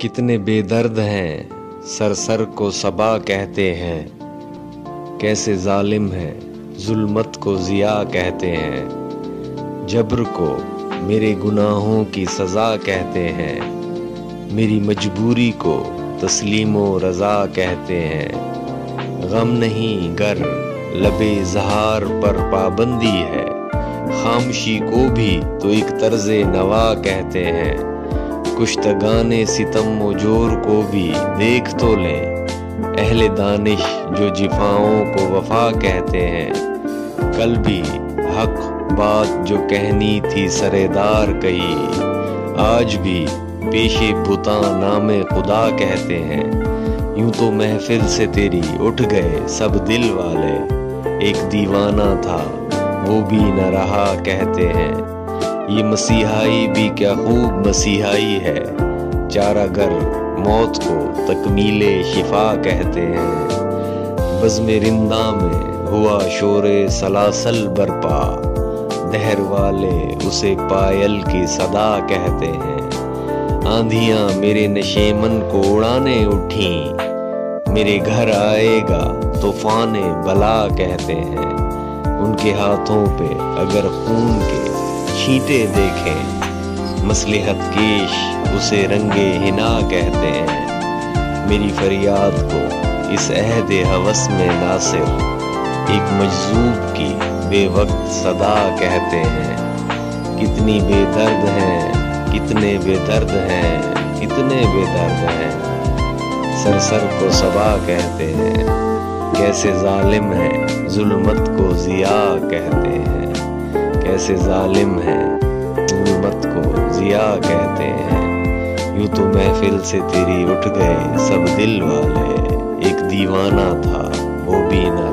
کتنے بے درد ہیں سر سر کو صبا کہتے ہیں، کیسے ظالم ہیں ظلمت کو ضیاء کہتے ہیں، جبر کو میرے گناہوں کی سزا کہتے ہیں، میری مجبوری کو تسلیم و رضا کہتے ہیں، غم نہیں گر لب اظہار پر پابندی ہے، خاموشی کو بھی تو ایک طرز نوا کہتے ہیں، کشتگان ستم و جور کو بھی دیکھ تو لیں، اہل دانش جو جفاؤں کو وفا کہتے ہیں، کل بھی حق بات جو کہنی تھی سردار کہی، آج بھی پیشے بتاں نام خدا کہتے ہیں، یوں تو محفل سے تیری اٹھ گئے سب دل والے، ایک دیوانہ تھا وہ بھی نہ رہا کہتے ہیں، یہ مسیحائی بھی کیا خوب مسیحائی ہے، چارہ گر موت کو تکمیل شفا کہتے ہیں، بزم رندہ میں ہوا شور سلاسل برپا، دہر والے اسے پائل کی صدا کہتے ہیں، آندھیاں میرے نشیمن کو اڑانے اٹھیں، میرے گھر آئے گا طوفان بلا کہتے ہیں، ان کے ہاتھوں پہ اگر خون کے چھینٹے دیکھیں، مصلحت کیش اسے رنگے حنا کہتے ہیں، میری فریاد کو اس عہد ہوس میں ناصر ایک مجذوب کی بے وقت صدا کہتے ہیں، کتنی بے درد ہیں کتنے بے درد ہیں کتنے بے درد ہیں، سر سر کو صبا کہتے ہیں، کیسے ظالم ہیں ظلمت کو ضیاء کہتے ہیں، کیسے ظالم ہیں ظلمت کو ضیاء کہتے ہیں، یوں تو محفل سے تیری اٹھ گئے سب دل والے، ایک دیوانہ تھا وہ بھی نہ